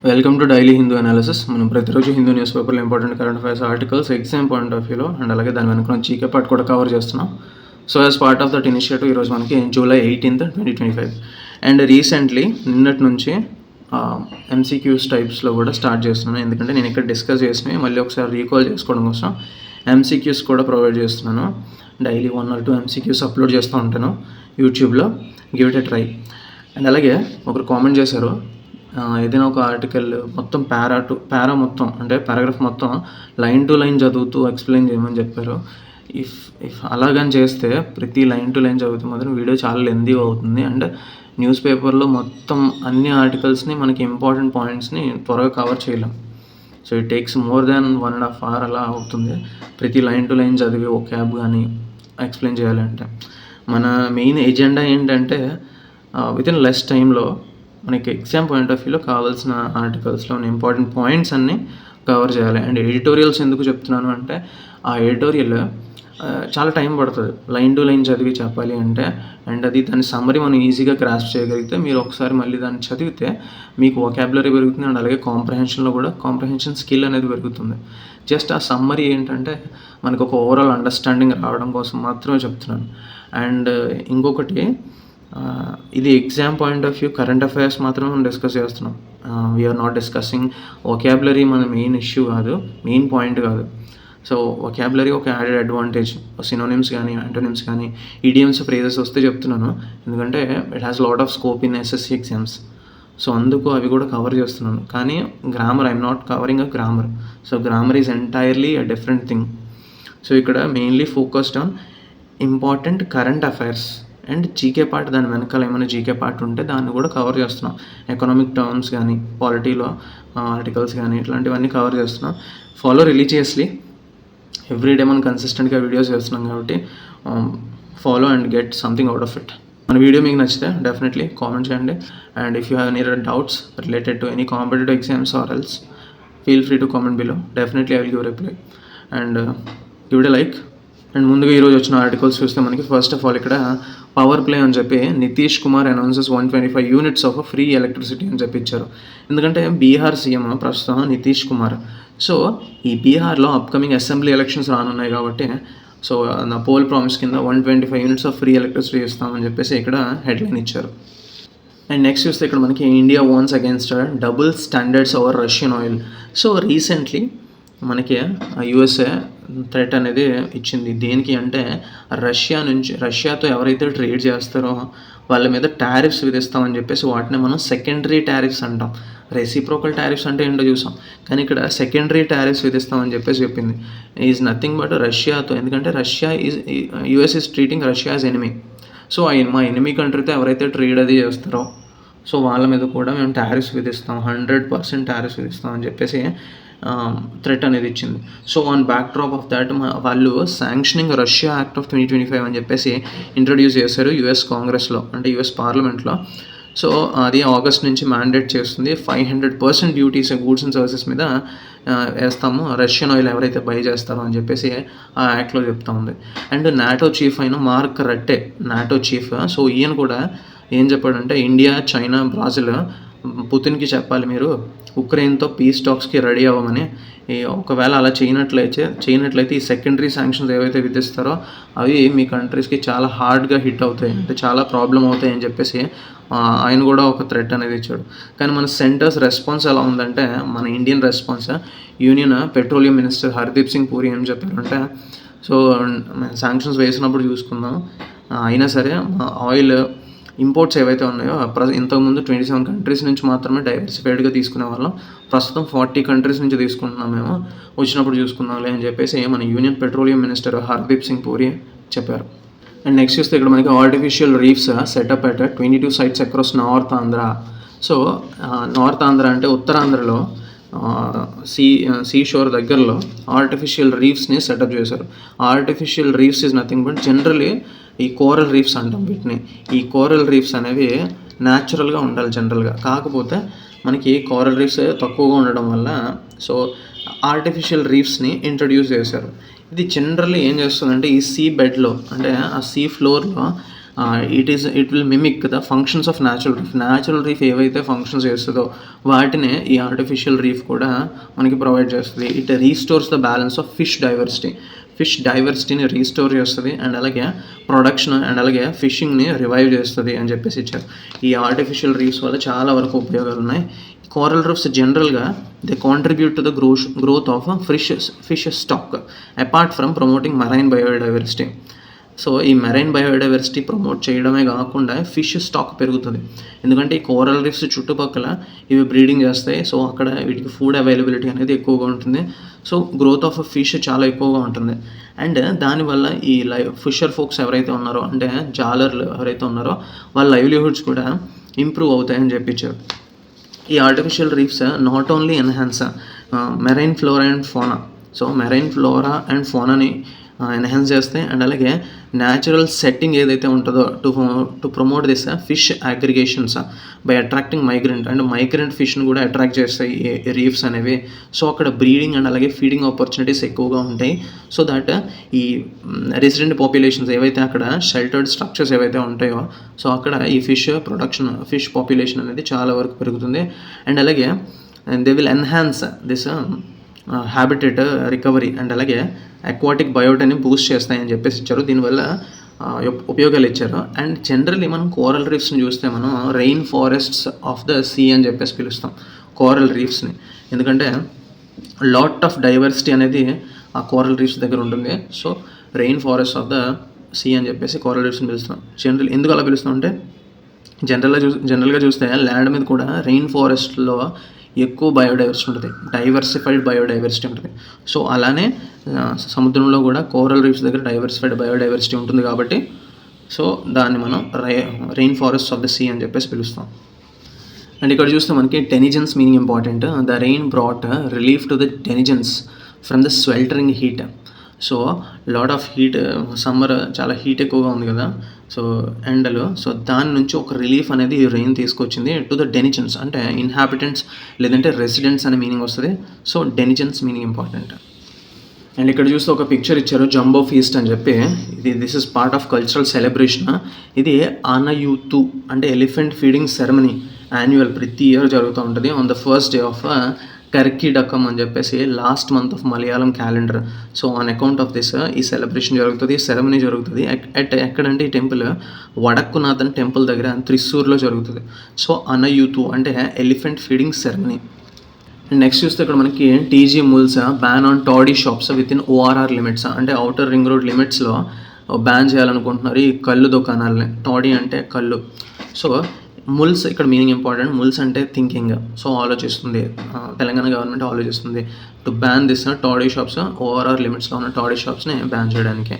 Welcome to daily Hindu analysis. మనం ప్రతిరోజు Hindu news పేపర్లో important current affairs articles exam point of వ్యూలో అండ్ అలాగే దాని వెనుక జీకే పార్ట్ కూడా కవర్ చేస్తున్నాం. So as part of that initiative ఈరోజు మనకి July 18th, 2025 అండ్ రీసెంట్లీ నిన్నటి నుంచి ఎంసీక్యూస్ టైప్స్లో కూడా స్టార్ట్ చేస్తున్నాను. ఎందుకంటే నేను ఇక్కడ డిస్కస్ చేసినవి మళ్ళీ ఒకసారి రీకాల్ చేసుకోవడం కోసం ఎంసీక్యూస్ కూడా ప్రొవైడ్ చేస్తున్నాను. డైలీ 1 or 2 ఎంసీక్యూస్ అప్లోడ్ చేస్తూ ఉంటాను యూట్యూబ్లో. Give it a try. And అలాగే ఒకరు కామెంట్ చేశారు, ఏదైనా ఒక ఆర్టికల్ మొత్తం పారా మొత్తం అంటే పారాగ్రాఫ్ మొత్తం లైన్ టు లైన్ చదువుతూ ఎక్స్ప్లెయిన్ చేయమని చెప్పారు. ఇఫ్ అలాగని చేస్తే ప్రతి లైన్ టు లైన్ చదివితే మాత్రం వీడియో చాలా లెందీ అవుతుంది అండ్ న్యూస్ పేపర్లో మొత్తం అన్ని ఆర్టికల్స్ని మనకి ఇంపార్టెంట్ పాయింట్స్ని త్వరగా కవర్ చేయలేం. So it takes more than 1.5 hours అలా అవుతుంది ప్రతి లైన్ టు లైన్ చదివి ఒక క్యాబ్ కానీ ఎక్స్ప్లెయిన్ చేయాలంటే. మన మెయిన్ ఎజెండా ఏంటంటే వితిన్ లెస్ టైంలో మనకి ఎగ్జామ్ పాయింట్ ఆఫ్ వ్యూలో కావాల్సిన ఆర్టికల్స్లో ఉన్న ఇంపార్టెంట్ పాయింట్స్ అన్నీ కవర్ చేయాలి. అండ్ ఎడిటోరియల్స్ ఎందుకు చెప్తున్నాను అంటే ఆ ఎడిటోరియల్ చాలా టైం పడుతుంది లైన్ టు లైన్ చదివి చెప్పాలి అంటే. అండ్ దాని సమ్మరీ మనం ఈజీగా గ్రాస్ప్ చేయగలిగితే మీరు ఒకసారి మళ్ళీ దాన్ని చదివితే మీకు వొకాబులరీ పెరుగుతుంది అండ్ అలాగే కాంప్రహెన్షన్లో కూడా కాంప్రహెన్షన్ స్కిల్ అనేది పెరుగుతుంది. జస్ట్ ఆ సమ్మరీ ఏంటంటే మనకు ఒక ఓవరాల్ అండర్స్టాండింగ్ రావడం కోసం మాత్రమే చెప్తున్నాను. అండ్ ఇంకొకటి, ఇది exam point of view current affairs మాత్రమే మనం డిస్కస్ చేస్తున్నాం. We are not discussing vocabulary. మన మెయిన్ ఇష్యూ కాదు, మెయిన్ పాయింట్ కాదు. సో వొకాబులరీ ఒక యాడెడ్ అడ్వాంటేజ్. సినోనిమ్స్ కానీ యాంటోనిమ్స్ కానీ ఈడియమ్స్ ఫ్రేజెస్ వస్తే చెప్తున్నాను, ఎందుకంటే it has lot of scope in SSC exams. So అందుకు అవి కూడా కవర్ చేస్తున్నాను. కానీ grammar I'm not covering uh grammar. So grammar is entirely a different thing. So ఇక్కడ mainly focused on important current affairs and GK part. దాని వెనకాల ఏమైనా GK part ఉంటే దాన్ని కూడా కవర్ చేస్తున్నాం. ఎకనామిక్ టర్మ్స్ కానీ పాలిటీలో ఆర్టికల్స్ కానీ ఇట్లాంటివన్నీ కవర్ చేస్తున్నాం. ఫాలో రిలీజియస్లీ ఎవ్రీడే మనం కన్సిస్టెంట్గా వీడియోస్ చేస్తున్నాం కాబట్టి follow and get something out of it. మన వీడియో మీకు నచ్చితే డెఫినెట్లీ కామెంట్ చేయండి. And if you have any doubts related to any competitive exams or else feel free to comment below. Definitely I will give reply and give it a like. And ముందుగా ఈరోజు వచ్చిన articles చూస్తే మనకి first of all ఇక్కడ power play అని చెప్పి Nitish Kumar announces 125 units of free electricity అని చెప్పి ఇచ్చారు. ఎందుకంటే బీహార్ సీఎం ప్రస్తుతం నితీష్ కుమార్. సో ఈ బీహార్లో అప్కమింగ్ అసెంబ్లీ ఎలక్షన్స్ రానున్నాయి కాబట్టి సో నా పోల్ ప్రామిస్ కింద 125 units ఆఫ్ ఫ్రీ ఎలక్ట్రిసిటీ ఇస్తామని చెప్పేసి ఇక్కడ హెడ్లైన్ ఇచ్చారు. అండ్ నెక్స్ట్ చూస్తే ఇక్కడ మనకి India వార్న్స్ against double standards over Russian oil. So recently మనకి యూఎస్ఏ థ్రెట్ అనేది ఇచ్చింది. దేనికి అంటే రష్యాతో ఎవరైతే ట్రేడ్ చేస్తారో వాళ్ళ మీద టారిఫ్స్ విధిస్తామని చెప్పేసి వాటిని మనం సెకండరీ టారిఫ్స్ అంటాం. రెసిప్రోకల్ టారిఫ్స్ అంటే ఏంటో చూసాం, కానీ ఇక్కడ సెకండరీ టారిఫ్స్ విధిస్తామని చెప్పేసి చెప్పింది. ఈజ్ నథింగ్ బట్ రష్యాతో. ఎందుకంటే US is treating Russia as enemy. So మా ఎనిమీ కంట్రీతో ఎవరైతే ట్రేడ్ అది చేస్తారో సో వాళ్ళ మీద కూడా మేము టారిఫ్స్ విధిస్తాం, 100% టారిఫ్స్ విధిస్తాం అని చెప్పేసి థ్రెట్ అనేది ఇచ్చింది. So on back drop of that వాళ్ళు శాంక్షనింగ్ రష్యా యాక్ట్ ఆఫ్ 2025 అని చెప్పేసి ఇంట్రడ్యూస్ చేశారు యుఎస్ కాంగ్రెస్లో, అంటే యుఎస్ పార్లమెంట్లో. సో అది ఆగస్ట్ నుంచి మ్యాండేట్ చేస్తుంది 500% డ్యూటీస్ గూడ్స్ అండ్ సర్వీసెస్ మీద వేస్తాము రష్యన్ ఆయిల్ ఎవరైతే బై చేస్తారో అని చెప్పేసి ఆ యాక్ట్లో చెప్తా ఉంది. అండ్ నాటో చీఫ్ అయిన మార్క్ రట్టే, నాటో చీఫ్. సో ఈయన కూడా ఏం చెప్పాడంటే ఇండియా, చైనా, బ్రాజిల్ పుతిన్కి చెప్పాలి మీరు ఉక్రెయిన్తో పీస్ టాక్స్కి రెడీ అవ్వమని. ఒకవేళ అలా చేయనట్లయితే ఈ సెకండరీ శాంక్షన్స్ ఏవైతే విధిస్తారో అవి మీ కంట్రీస్కి చాలా హార్డ్గా హిట్ అవుతాయి, అంటే చాలా ప్రాబ్లం అవుతాయి అని చెప్పేసి ఆయన కూడా ఒక థ్రెట్ అనేది ఇచ్చాడు. కానీ మన సెంటర్స్ రెస్పాన్స్ ఎలా ఉందంటే, మన Indian response, union petroleum minister Hardeep Singh puri ఏం చెప్పారంటే, సో శాంక్షన్స్ వేసినప్పుడు చూసుకుందాం, అయినా సరే ఆయిల్ ఇంపోర్ట్స్ ఏవైతే ఉన్నాయో ఇంతకుముందు 27 countries నుంచి మాత్రమే డైవర్సిఫైడ్గా తీసుకునే వాళ్ళం, ప్రస్తుతం 40 countries నుంచి తీసుకుంటున్నాం మేము, వచ్చినప్పుడు చూసుకుందాంలే అని చెప్పేసి మన union petroleum minister Hardeep Singh puri చెప్పారు. అండ్ నెక్స్ట్ చూస్తే ఇక్కడ మనకి artificial reefs setup at 22 sites across north Andhra. So north Andhra అంటే ఉత్తరాంధ్రలో సీ షోర్ దగ్గరలో ఆర్టిఫిషియల్ రీఫ్స్ని సెటప్ చేశారు. Artificial reefs is nothing but generally ఈ కోరల్ రీఫ్స్ అంటాం వీటిని. ఈ కోరల్ రీఫ్స్ అనేవి న్యాచురల్గా ఉండాలి జనరల్గా, కాకపోతే మనకి కోరల్ రీఫ్స్ తక్కువగా ఉండడం వల్ల సో ఆర్టిఫిషియల్ రీఫ్స్ని ఇంట్రడ్యూస్ చేశారు. ఇది జనరల్లీ ఏం చేస్తుందంటే ఈ సీ బెడ్లో, అంటే ఆ సీ ఫ్లోర్లో it will mimic the functions of natural reef ఏవైతే ఫంక్షన్స్ చేస్తుందో వాటినే ఈ ఆర్టిఫిషియల్ రీఫ్ కూడా మనకి ప్రొవైడ్ చేస్తుంది. It restores the balance of fish డైవర్సిటీని రీస్టోర్ చేస్తుంది అండ్ అలాగే ప్రొడక్షన్ అండ్ అలాగే ఫిషింగ్ని రివైవ్ చేస్తుంది అని చెప్పేసి ఇచ్చారు. ఈ ఆర్టిఫిషియల్ రీఫ్స్ వల్ల చాలా వరకు ఉపయోగాలు ఉన్నాయి. కోరల్ రీఫ్స్ జనరల్గా they contribute to the growth of fish stock apart from promoting marine biodiversity. So ఈ మెరైన్ బయోడైవర్సిటీ ప్రమోట్ చేయడమే కాకుండా ఫిష్ స్టాక్ పెరుగుతుంది. ఎందుకంటే ఈ కోరల్ రీఫ్స్ చుట్టుపక్కల ఇవి బ్రీడింగ్ చేస్తాయి. సో అక్కడ వీటికి ఫుడ్ అవైలబిలిటీ అనేది ఎక్కువగా ఉంటుంది. సో గ్రోత్ ఆఫ్ ఫిష్ చాలా ఎక్కువగా ఉంటుంది. అండ్ దానివల్ల ఈ ఫిషర్ ఫోక్స్ ఎవరైతే ఉన్నారో అంటే జాలర్లు ఎవరైతే ఉన్నారో వాళ్ళ లైవ్లీహుడ్స్ కూడా ఇంప్రూవ్ అవుతాయని చెప్పించారు. ఈ artificial reefs not only enhance marine flora and fauna. So marine flora and ఫోనాని ఎన్హాన్స్ చేస్తాయి అండ్ అలాగే న్యాచురల్ సెట్టింగ్ ఏదైతే ఉంటుందో to promote this fish aggregations by attracting migrant ఫిష్ని కూడా అట్రాక్ట్ చేస్తాయి ఈ రీఫ్స్ అనేవి. సో అక్కడ బ్రీడింగ్ అండ్ అలాగే ఫీడింగ్ ఆపర్చునిటీస్ ఎక్కువగా ఉంటాయి. సో దట్ ఈ రెసిడెంట్ పాపులేషన్స్ ఏవైతే అక్కడ షెల్టర్డ్ స్ట్రక్చర్స్ ఏవైతే ఉంటాయో సో అక్కడ ఈ ఫిష్ పాపులేషన్ అనేది చాలా వరకు పెరుగుతుంది. అండ్ అలాగే they will enhance this habitat recovery and అలాగే అక్వాటిక్ బయోటాని బూస్ట్ చేస్తాయని చెప్పేసి ఇచ్చారు. దీనివల్ల ఉపయోగాలు ఇచ్చారు. అండ్ జనరల్లీ మనం కోరల్ రీఫ్స్ని చూస్తే మనం rain forests of the sea అని చెప్పేసి పిలుస్తాం కోరల్ రీఫ్స్ని. ఎందుకంటే లాట్ ఆఫ్ డైవర్సిటీ అనేది ఆ కోరల్ రీఫ్స్ దగ్గర ఉంటుంది. So rain forest of the sea అని చెప్పేసి కోరల్ రీఫ్స్ని పిలుస్తాం. ఎందుకు అలా పిలుస్తాం అంటే జనరల్గా చూస్తే ల్యాండ్ మీద కూడా రెయిన్ ఫారెస్ట్లో ఎక్కువ బయోడైవర్సిటీ ఉంటుంది, డైవర్సిఫైడ్ బయోడైవర్సిటీ ఉంటుంది. సో అలానే సముద్రంలో కూడా కోరల్ రీఫ్స్ దగ్గర డైవర్సిఫైడ్ బయోడైవర్సిటీ ఉంటుంది కాబట్టి సో దాన్ని మనం rain forest of the sea అని చెప్పేసి పిలుస్తాం. అండ్ ఇక్కడ చూస్తే మనకి denizens meaning important. The rain brought relief to the denizens from the sweltering heat. So lot of heat, summer చాలా హీట్ ఎక్కువగా ఉంది కదా సో ఎండలో. సో దాని నుంచి ఒక రిలీఫ్ అనేది రెయిన్ తీసుకొచ్చింది టు ద డెనిజన్స్ అంటే ఇన్హాబిటెంట్స్ లేదంటే రెసిడెంట్స్ అనే మీనింగ్ వస్తుంది. So denizens meaning important. And ఇక్కడ చూస్తే ఒక పిక్చర్ ఇచ్చారు జంబో ఫీస్ట్ అని చెప్పి. This is part of cultural celebration. ఇది ఆనయూతు అంటే ఎలిఫెంట్ ఫీడింగ్ సెరమనీ యాన్యువల్ ప్రతి ఇయర్ జరుగుతూ ఉంటుంది on the first day of Karkidakam అని చెప్పేసి last month of Malayalam calendar. So on account of this ఈ సెలబ్రేషన్ జరుగుతుంది, సెరమనీ జరుగుతుంది. ఎక్కడంటే ఈ టెంపుల్ వడక్కునాథన్ టెంపుల్ దగ్గర త్రిశూర్లో జరుగుతుంది. సో అనయూతు అంటే ఎలిఫెంట్ ఫీడింగ్ సెరమనీ. నెక్స్ట్ చూస్తే ఇక్కడ మనకి TG mulls ban on toddy shops within ORR limits అంటే అవుటర్ రింగ్ రోడ్ లిమిట్స్లో బ్యాన్ చేయాలనుకుంటున్నారు ఈ కళ్ళు దుకాణాలని. టాడీ అంటే కళ్ళు. సో ముల్స్ ఇక్కడ మీనింగ్ ఇంపార్టెంట్. ముల్స్ అంటే థింకింగ్. సో ఆలోచిస్తుంది, తెలంగాణ గవర్నమెంట్ ఆలోచిస్తుంది to ban this toddy shops, ORR లిమిట్స్లో ఉన్న టాడీ షాప్స్ని బ్యాన్ చేయడానికి.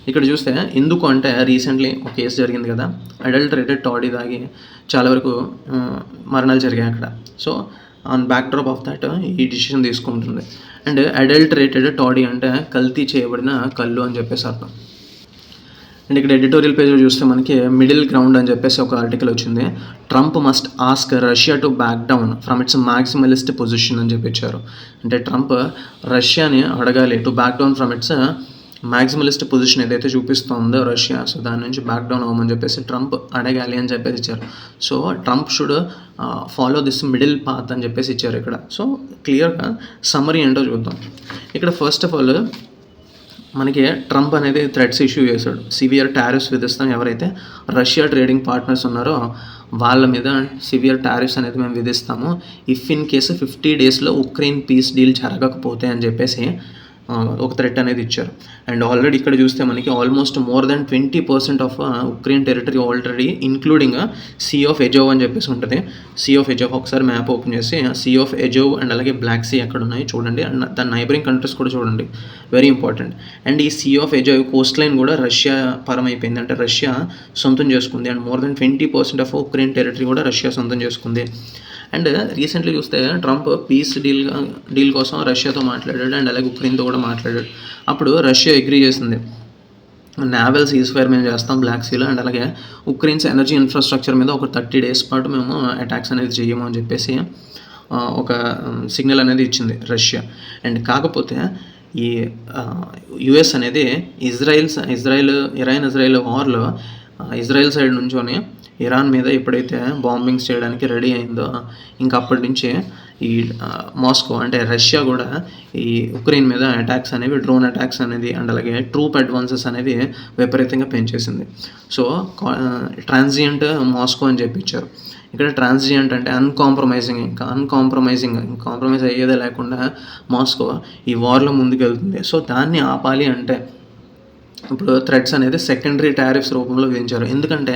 ఇక్కడ చూస్తే ఎందుకు అంటే రీసెంట్లీ ఒక కేసు జరిగింది కదా, అడల్టరేటెడ్ టాడీ తాగి చాలా వరకు మరణాలు జరిగాయి అక్కడ. So on back drop of that ఈ డిసిషన్ తీసుకుంటుంది. అండ్ అడల్టరేటెడ్ టాడీ అంటే కల్తీ చేయబడిన కళ్ళు అని చెప్పేసి అర్థం. అండ్ ఇక్కడ ఎడిటోరియల్ పేజ్లో చూస్తే మనకి మిడిల్ గ్రౌండ్ అని చెప్పేసి ఒక ఆర్టికల్ వచ్చింది. Trump must ask Russia to back down from its maximalist position అని చెప్పిచ్చారు. అంటే ట్రంప్ రష్యాని అడగాలి to back down from its maximalist position ఏదైతే చూపిస్తుందో రష్యా, సో దాని నుంచి బ్యాక్ డౌన్ అవ్వమని చెప్పేసి ట్రంప్ అడగాలి అని చెప్పేసి ఇచ్చారు. So Trump should follow this middle path అని చెప్పేసి ఇచ్చారు ఇక్కడ. సో క్లియర్గా సమ్మరీ ఏంటో చూద్దాం. ఇక్కడ ఫస్ట్ ఆఫ్ ఆల్ మనకి ట్రంప్ అనేది థ్రెట్స్ ఇష్యూ చేశాడు. సివియర్ టారిఫ్స్ విధిస్తాం, ఎవరైతే రష్యా ట్రేడింగ్ పార్ట్నర్స్ ఉన్నారో వాళ్ళ మీద సివియర్ టారిఫ్స్ అనేది మేము విధిస్తాము ఇఫ్ ఇన్ కేసు 50 డేస్లో ఉక్రెయిన్ పీస్ డీల్ జరగకపోతే అని చెప్పేసి ఒక థ్రెట్ అనేది ఇచ్చారు. అండ్ ఆల్రెడీ ఇక్కడ చూస్తే మనకి almost more than 20% of Ukraine territory already including Sea of Azov అని చెప్పేసి ఉంటుంది. సీ ఆఫ్ ఎజోవ్ ఒకసారి మ్యాప్ ఓపెన్ చేసి సీ ఆఫ్ ఎజోవ్ అండ్ అలాగే బ్లాక్ సీ ఎక్కడ ఉన్నాయి చూడండి. అండ్ దాని నైబరింగ్ కంట్రీస్ కూడా చూడండి, వెరీ ఇంపార్టెంట్. అండ్ ఈ Sea of Azov coastline కూడా రష్యా పరం అయిపోయింది, అంటే రష్యా సొంతం చేసుకుంది. And more than 20% of Ukraine territory కూడా రష్యా సొంతం చేసుకుంది. అండ్ రీసెంట్లీ చూస్తే ట్రంప్ పీస్ డీల్ కోసం రష్యాతో మాట్లాడాడు అండ్ అలాగే ఉక్రెయిన్తో కూడా మాట్లాడాడు. అప్పుడు రష్యా అగ్రీ చేసింది నావల్ సీజ్ ఫైర్ మేము చేస్తాం బ్లాక్ సీలో, అండ్ అలాగే ఉక్రెయిన్స్ ఎనర్జీ ఇన్ఫ్రాస్ట్రక్చర్ మీద ఒక 30 days పాటు మేము అటాక్స్ అనేది చేయము అని చెప్పేసి ఒక సిగ్నల్ అనేది ఇచ్చింది రష్యా. అండ్ కాకపోతే ఈ యుఎస్ అనేది ఇజ్రాయిల్ ఇరాన్ వార్లో ఇజ్రాయెల్ సైడ్ నుంచోని ఇరాన్ మీద ఎప్పుడైతే బాంబింగ్స్ చేయడానికి రెడీ అయిందో ఇంకా అప్పటి నుంచే ఈ మాస్కో అంటే రష్యా కూడా ఈ ఉక్రెయిన్ మీద అటాక్స్ అనేవి, డ్రోన్ అటాక్స్ అనేది అండ్ అలాగే ట్రూప్ అడ్వాన్సెస్ అనేవి విపరీతంగా పెంచేసింది. సో ట్రాన్సియంట్ మాస్కో అని చెప్పి ఇచ్చారు. ఇక్కడ ట్రాన్సియంట్ అంటే అన్కాంప్రమైజింగ్ కాంప్రమైజ్ అయ్యేదే లేకుండా మాస్కో ఈ వార్లో ముందుకు వెళ్తుంది. సో దాన్ని ఆపాలి అంటే ఇప్పుడు థ్రెడ్స్ అనేది సెకండరీ టారిఫ్స్ రూపంలో విధించారు. ఎందుకంటే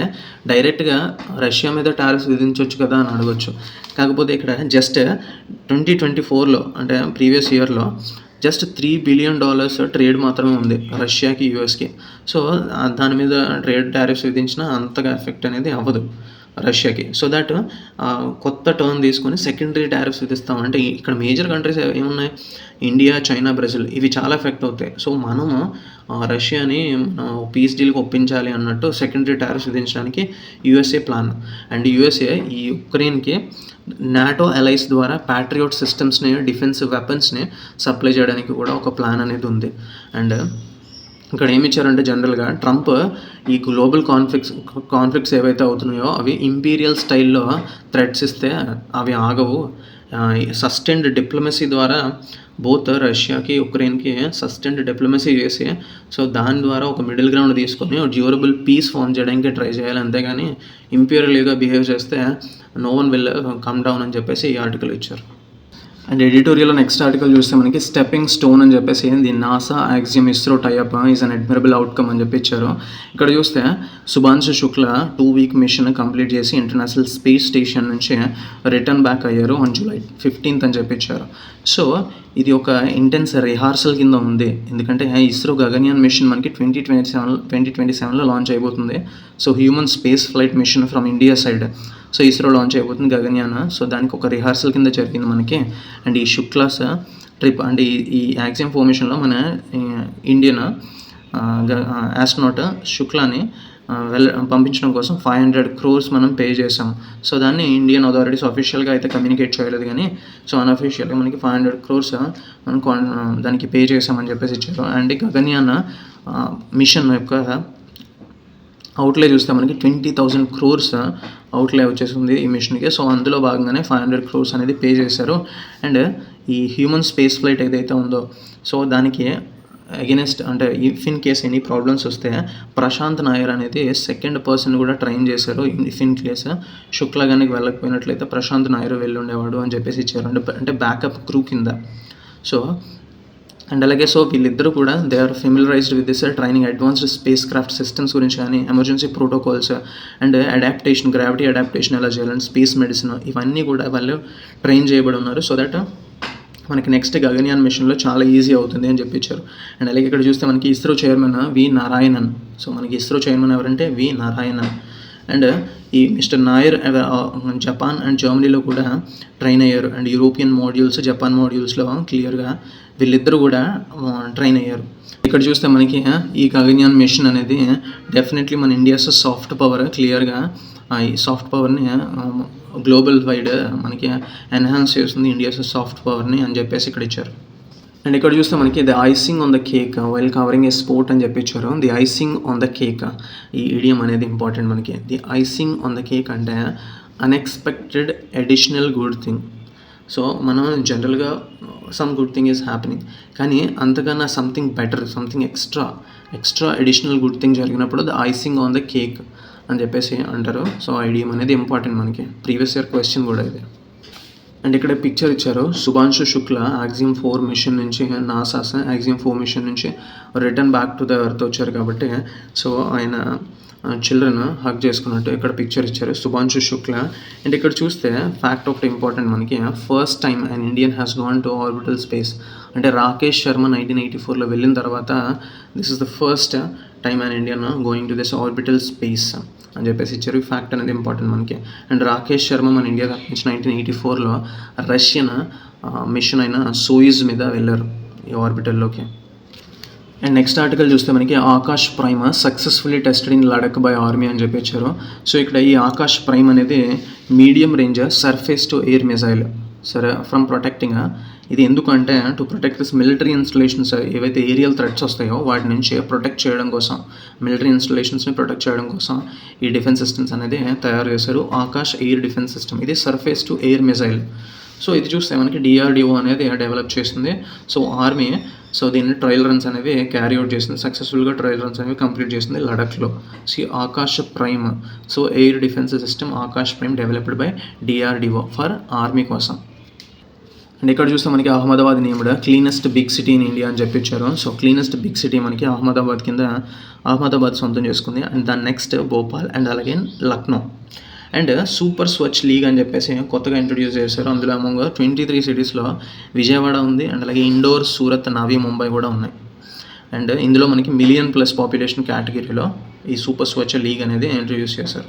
డైరెక్ట్గా రష్యా మీద టారిఫ్స్ విధించవచ్చు కదా అని అడగొచ్చు. కాకపోతే ఇక్కడ జస్ట్ 2024లో అంటే ప్రీవియస్ ఇయర్లో జస్ట్ $3 బిలియన్ ట్రేడ్ మాత్రమే ఉంది రష్యాకి, యూఎస్కి. సో దాని మీద ట్రేడ్ టారిఫ్స్ విధించినా అంతగా ఎఫెక్ట్ అనేది అవ్వదు రష్యాకి. సో దట్ కొత్త టర్న్ తీసుకొని సెకండరీ టారిఫ్స్ విధిస్తాం. అంటే ఇక్కడ మేజర్ కంట్రీస్ ఏమున్నాయి, ఇండియా, చైనా, బ్రెజిల్, ఇవి చాలా ఎఫెక్ట్ అవుతాయి. సో మనము రష్యాని పీస్ డీల్కి ఒప్పించాలి అన్నట్టు సెకండరీ టారిఫ్స్ విధించడానికి యూఎస్ఏ ప్లాన్. అండ్ యూఎస్ఏ ఈ ఉక్రెయిన్కి నాటో అలైస్ ద్వారా ప్యాట్రియాట్ సిస్టమ్స్ని, డిఫెన్స్ వెపన్స్ని సప్లై చేయడానికి కూడా ఒక ప్లాన్ అనేది ఉంది. అండ్ ఇక్కడ ఏమి ఇచ్చారంటే జనరల్గా ట్రంప్ ఈ గ్లోబల్ కాన్ఫ్లిక్ట్స్ ఏవైతే అవుతున్నాయో అవి ఇంపీరియల్ స్టైల్లో థ్రెట్స్ ఇస్తే అవి ఆగవు. సస్టైన్డ్ డిప్లొమసీ ద్వారా బోత్ రష్యాకి, ఉక్రెయిన్కి సస్టైన్డ్ డిప్లొమసీ చేసి సో దాని ద్వారా ఒక మిడిల్ గ్రౌండ్ తీసుకొని డ్యూరబుల్ పీస్ ఫామ్ చేయడానికి ట్రై చేయాలి. అంతేగాని ఇంపీరియల్గా బిహేవ్ చేస్తే no one will come down అని చెప్పేసి ఈ ఆర్టికల్ ఇచ్చారు. అండ్ ఎడిటోరియల్లో నెక్స్ట్ ఆర్టికల్ చూస్తే మనకి స్టెప్పింగ్ స్టోన్ అని చెప్పేసి the NASA axiom ISRO tie up is an admirable outcome అని చెప్పి ఇచ్చారు. ఇక్కడ చూస్తే Shubhanshu Shukla 2 week mission complete చేసి ఇంటర్నేషనల్ స్పేస్ స్టేషన్ నుంచి రిటర్న్ బ్యాక్ అయ్యారు ఆన్ July 15th అని చెప్పి ఇచ్చారు. సో ఇది ఒక ఇంటెన్స్ రిహార్సల్ కింద ఉంది. ఎందుకంటే ఇస్రో గగన్యాన్ మిషన్ మనకి 2027లో లాంచ్ అయిపోతుంది. So human space flight mission from India side so ISRO launch అయిపోతుంది గగన్యాన్. సో దానికి ఒక రిహార్సల్ కింద జరిగింది మనకి. అండ్ ఈ శుక్లాస్ ట్రిప్ అంటే ఈ యాక్సియం ఫార్మేషన్లో మన ఇండియన్ ఆస్ట్రోనాట్ శుక్లాని పంపించడం కోసం 500 crores మనం పే చేసాం. సో దాన్ని ఇండియన్ అథారిటీస్ అఫీషియల్గా అయితే కమ్యూనికేట్ చేయలేదు, కానీ సో అన్అఫీషియల్గా మనకి 500 crores మనం దానికి పే చేసామని చెప్పేసి ఇచ్చారు. అండ్ గగన్యాన్ మిషన్ యొక్క అవుట్లే చూస్తే మనకి 20,000 crores అవుట్లే వచ్చేసింది ఈ మిషన్కి. సో అందులో భాగంగానే 500 crores అనేది పే చేశారు. అండ్ ఈ హ్యూమన్ స్పేస్ ఫ్లైట్ ఏదైతే ఉందో సో దానికి అగెనెస్ట్ అంటే if in case any problems వస్తే ప్రశాంత్ నాయర్ అనేది సెకండ్ పర్సన్ కూడా ట్రైన్ చేశారు. ఇఫ్ ఇన్ కేస్ శుక్లా కానీ వెళ్ళకపోయినట్లయితే ప్రశాంత్ నాయర్ వెళ్ళి ఉండేవాడు అని చెప్పేసి ఇచ్చారు. అంటే బ్యాకప్ క్రూ కింద. సో అండ్ అలాగే సో వీళ్ళిద్దరూ కూడా they are familiarised with this training advanced spacecraft systems గురించి కానీ, emergency protocols and adaptation, gravity adaptation ఎలా చేయాలంటే స్పేస్ మెడిసిన్, ఇవన్నీ కూడా వాళ్ళు ట్రైన్ చేయబడి ఉన్నారు. సో దట్ మనకి నెక్స్ట్ గగన్యాన్ మిషన్లో చాలా ఈజీ అవుతుంది అని చెప్పించారు. అండ్ అలాగే ఇక్కడ చూస్తే మనకి ఇస్రో చైర్మన్ వి నారాయణన్. సో మనకి ఇస్రో చైర్మన్ ఎవరంటే వి నారాయణన్. అండ్ ఈ మిస్టర్ నాయర్ జపాన్ అండ్ జర్మనీలో కూడా ట్రైన్ అయ్యారు. అండ్ యూరోపియన్ మాడ్యూల్స్, జపాన్ మాడ్యూల్స్లో క్లియర్గా వీళ్ళిద్దరూ కూడా ట్రైన్ అయ్యారు. ఇక్కడ చూస్తే మనకి ఈ గగన్యాన్ మిషన్ అనేది డెఫినెట్లీ మన ఇండియాస్ సాఫ్ట్ పవర్, క్లియర్గా ఈ సాఫ్ట్ పవర్ని గ్లోబల్ వైడ్ మనకి ఎన్హాన్స్ చేస్తుంది ఇండియాస్ సాఫ్ట్ పవర్ని అని చెప్పేసి ఇక్కడ ఇచ్చారు. అండ్ ఇక్కడ చూస్తే మనకి the icing on the cake while covering a sport అని చెప్పించారు. The icing on the cake, ఈ ఇడియం అనేది ఇంపార్టెంట్ మనకి. The icing on the cake అంటే unexpected additional good thing. So మనం జనరల్గా some good thing is happening, కానీ అంతకన్నా something better, something extra additional good thing జరిగినప్పుడు the icing on the cake అని చెప్పేసి అంటారు. సో ఐడియం అనేది ఇంపార్టెంట్ మనకి, ప్రీవియస్ ఇయర్ క్వశ్చన్ కూడా ఇది. అండ్ ఇక్కడ పిక్చర్ ఇచ్చారు శుభాంశు శుక్లా యాక్సియం 4 మిషన్ నుంచి, నాసాస్ యాక్సియం 4 మిషన్ నుంచి return back to the earth వచ్చారు కాబట్టి సో ఆయన చిల్డ్రన్ హగ్ చేసుకున్నట్టు ఇక్కడ పిక్చర్ ఇచ్చారు శుభాంశు శుక్లా. అండ్ ఇక్కడ చూస్తే ఫ్యాక్ట్ ఒకటి ఇంపార్టెంట్ మనకి, first time and Indian has gone to orbital space. అంటే రాకేష్ శర్మ 1984లో వెళ్ళిన తర్వాత this is the first time and Indian going to this orbital space అని చెప్పేసి ఇచ్చారు. ఈ ఫ్యాక్ట్ అనేది ఇంపార్టెంట్ మనకి. అండ్ రాకేష్ శర్మ మన ఇండియా నుంచి 1984లో రష్యన్ మిషన్ అయిన సోయిజ్ మీద వెళ్ళారు ఈ ఆర్బిటల్లోకి. అండ్ నెక్స్ట్ ఆర్టికల్ చూస్తే మనకి Akash prime successfully tested in Ladakh by army అని చెప్పించారు. సో ఇక్కడ ఈ ఆకాష్ ప్రైమ్ అనేది medium range surface to air missile. సరే ఫ్రమ్ ప్రొటెక్టింగ్ ఇది ఎందుకంటే to protect this military installations ఏవైతే ఏరియల్ థ్రెట్స్ వస్తాయో వాటి నుంచి ప్రొటెక్ట్ చేయడం కోసం, మిలిటరీ ఇన్స్టలేషన్స్ని ప్రొటెక్ట్ చేయడం కోసం ఈ డిఫెన్స్ సిస్టమ్స్ అనేది తయారు చేశారు. ఆకాష్ ఎయిర్ డిఫెన్స్ సిస్టమ్, ఇది surface to air missile. So ఇది చూస్తే మనకి DRDO అనేది డెవలప్ చేసింది. సో ఆర్మీ దీన్ని ట్రయల్ రన్స్ అనేవి క్యారీ అవుట్ చేసింది, సక్సెస్ఫుల్గా ట్రయల్ రన్స్ అనేవి కంప్లీట్ చేసింది లడఖ్లో. Akash Prime, air defence system Akash Prime developed by DRDO for army కోసం. అండ్ ఇక్కడ చూస్తే మనకి Ahmedabad named cleanest big city in India అని చెప్పించారు. క్లీనెస్ట్ బిగ్ సిటీ మనకి అహ్మదాబాద్ కింద అహ్మదాబాద్ సొంతం చేసుకుంది. అండ్ దాని నెక్స్ట్ భోపాల్ అండ్ అలాగే Lucknow. And super Swachh league అని చెప్పేసి కొత్తగా ఇంట్రొడ్యూస్ చేశారు. అందులో అమంగ్ 23 సిటీస్లో విజయవాడ ఉంది. అండ్ అలాగే ఇండోర్, సూరత్, నవీ ముంబై కూడా ఉన్నాయి. అండ్ ఇందులో మనకి మిలియన్ ప్లస్ పాపులేషన్ కేటగిరీలో ఈ సూపర్ స్వచ్ఛ లీగ్ అనేది ఇంట్రొడ్యూస్ చేశారు.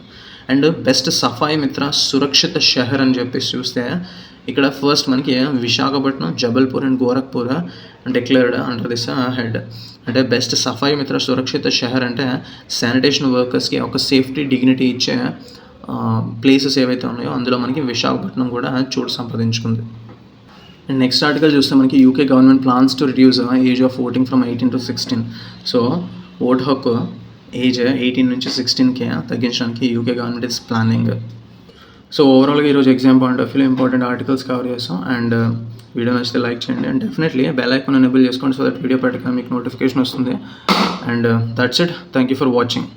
అండ్ బెస్ట్ సఫాయి మిత్ర సురక్షిత షహర్ అని చెప్పేసి చూస్తే ఇక్కడ ఫస్ట్ మనకి Visakhapatnam, Jabalpur and Gorakhpur declared under this head. అంటే బెస్ట్ సఫాయి మిత్ర సురక్షిత షహర్ అంటే శానిటేషన్ వర్కర్స్కి ఒక సేఫ్టీ, డిగ్నిటీ ఇచ్చే ప్లేసెస్ ఏవైతే ఉన్నాయో అందులో మనకి విశాఖపట్నం కూడా చోటు సంపాదించుకుంది. అండ్ నెక్స్ట్ ఆర్టికల్ చూస్తే మనకి UK government plans to reduce age of voting from 18 to 16. Vote హక్కు ఏజ్ 18 నుంచి 16కి తగ్గించడానికి UK గవర్నమెంట్ ఇస్ ప్లానింగ్. ఓవరాల్గా ఈరోజు ఎగ్జామ్ పాయింట్ ఆఫ్ వ్యూలో ఇంపార్టెంట్ ఆర్టికల్స్ కవర్ చేస్తాం. అండ్ వీడియో నచ్చితే లైక్ చేయండి. And definitely bell icon enable చేసుకోండి, సో దట్ వీడియో పెట్టగానే మీకు నోటిఫికేషన్ వస్తుంది. And that's it. Thank you for watching.